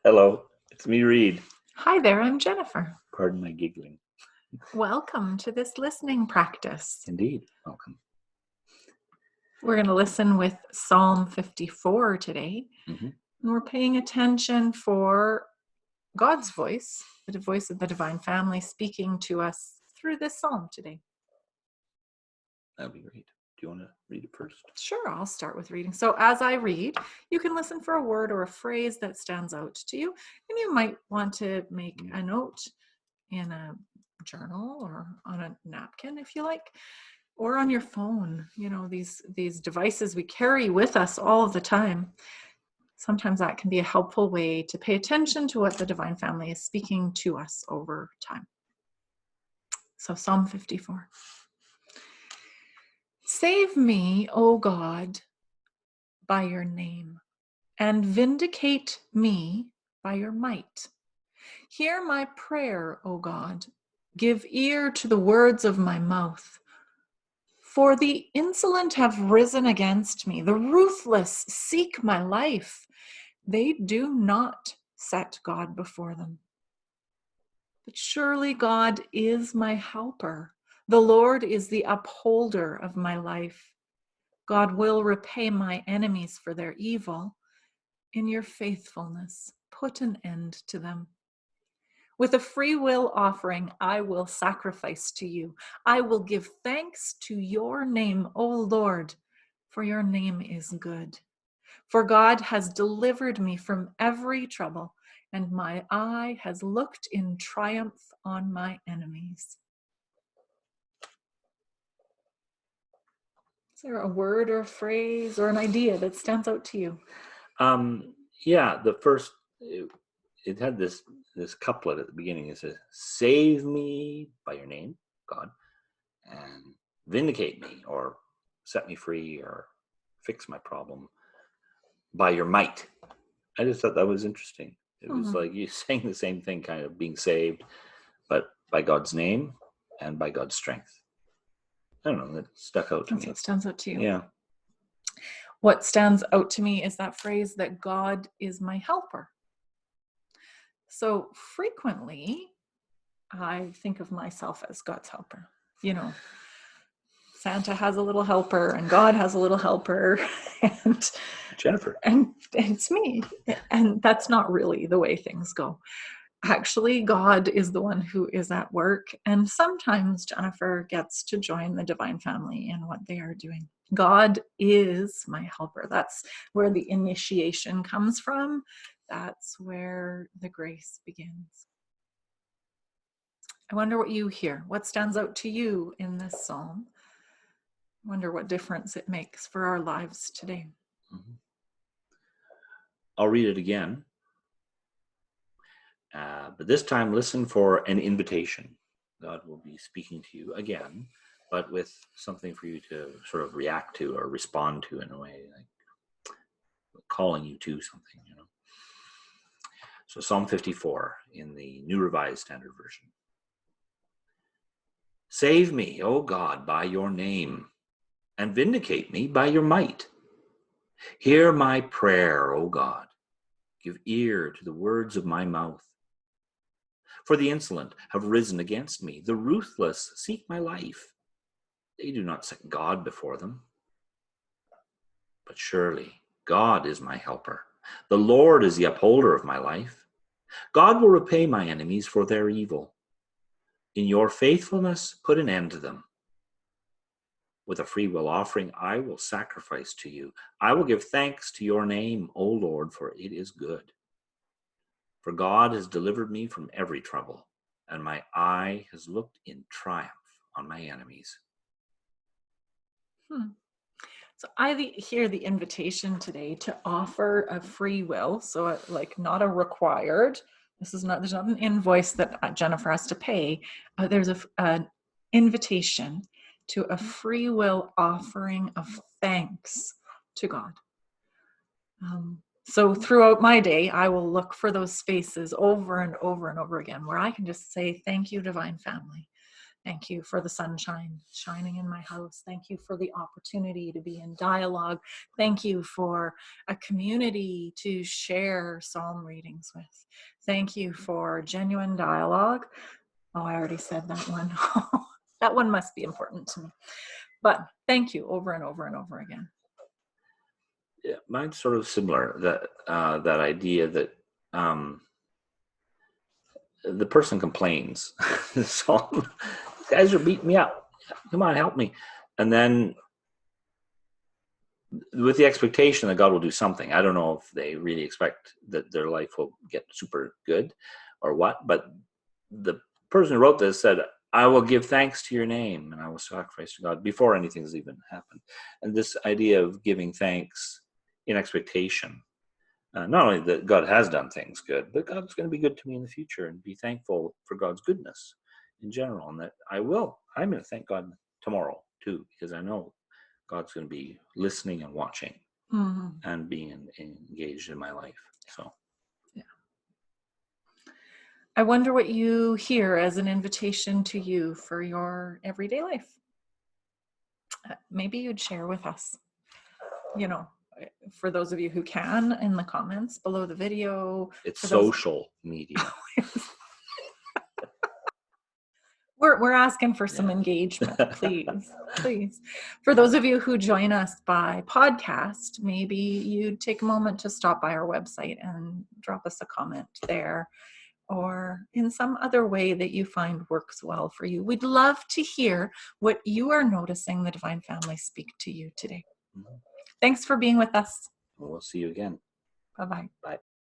Hello, it's me, Reed. Hi there, I'm Jennifer. Pardon my giggling. Welcome to this listening practice. Indeed, welcome. We're going to listen with Psalm 54 today. Mm-hmm. And we're paying attention for God's voice, the voice of the divine family speaking to us through this psalm today. That'd be great. Do you want to read it first? Sure, I'll start with reading. So as I read, you can listen for a word or a phrase that stands out to you. And you might want to make a note in a journal or on a napkin if you like, or on your phone. You know, these devices we carry with us all of the time. Sometimes that can be a helpful way to pay attention to what the divine family is speaking to us over time. So Psalm 54. Save me, O God, by your name, and vindicate me by your might. Hear my prayer, O God. Give ear to the words of my mouth. For the insolent have risen against me. The ruthless seek my life. They do not set God before them. But surely God is my helper. The Lord is the upholder of my life. God will repay my enemies for their evil. In your faithfulness, put an end to them. With a free will offering, I will sacrifice to you. I will give thanks to your name, O Lord, for your name is good. For God has delivered me from every trouble, and my eye has looked in triumph on my enemies. Is there a word or a phrase or an idea that stands out to you? Yeah, the first, it had this couplet at the beginning. It says, "Save me by your name, God, and vindicate me, or set me free, or fix my problem by your might." I just thought that was interesting. It was like you saying the same thing, kind of being saved, but by God's name and by God's strength. I don't know, that stuck out to me. That's what stands out to you. Yeah. What stands out to me is that phrase that God is my helper. So frequently, I think of myself as God's helper. You know, Santa has a little helper and God has a little helper and Jennifer. And it's me. And that's not really the way things go. Actually, God is the one who is at work. And sometimes Jennifer gets to join the divine family in what they are doing. God is my helper. That's where the initiation comes from. That's where the grace begins. I wonder what you hear. What stands out to you in this psalm? I wonder what difference it makes for our lives today. Mm-hmm. I'll read it again. But this time, listen for an invitation. God will be speaking to you again, but with something for you to sort of react to or respond to in a way, like calling you to something, you know. So Psalm 54 in the New Revised Standard Version. Save me, O God, by your name, and vindicate me by your might. Hear my prayer, O God. Give ear to the words of my mouth. For the insolent have risen against me. The ruthless seek my life. They do not set God before them. But surely God is my helper. The Lord is the upholder of my life. God will repay my enemies for their evil. In your faithfulness, put an end to them. With a free will offering, I will sacrifice to you. I will give thanks to your name, O Lord, for it is good. For God has delivered me from every trouble, and my eye has looked in triumph on my enemies. So I hear the invitation today to offer a free will. So like not a required, there's not an invoice that Jennifer has to pay. There's an invitation to a free will offering of thanks to God. So throughout my day, I will look for those spaces over and over and over again where I can just say, thank you, divine family. Thank you for the sunshine shining in my house. Thank you for the opportunity to be in dialogue. Thank you for a community to share psalm readings with. Thank you for genuine dialogue. Oh, I already said that one. That one must be important to me. But thank you over and over and over again. Yeah, mine's sort of similar. That idea that the person complains, so guys are beating me up. Come on, help me. And then with the expectation that God will do something. I don't know if they really expect that their life will get super good or what, but the person who wrote this said, I will give thanks to your name and I will sacrifice to God before anything's even happened. And this idea of giving thanks in expectation, not only that God has done things good, but God's going to be good to me in the future, and be thankful for God's goodness in general. And that I'm going to thank God tomorrow too, because I know God's going to be listening and watching and being engaged in my life. So, yeah. I wonder what you hear as an invitation to you for your everyday life. Maybe you'd share with us, for those of you who can, in the comments below the video. It's social media. We're asking for some engagement, please. For those of you who join us by podcast, maybe you'd take a moment to stop by our website and drop us a comment there, or in some other way that you find works well for you. We'd love to hear what you are noticing the Divine Family speak to you today. Thanks for being with us. We'll see you again. Bye-bye. Bye.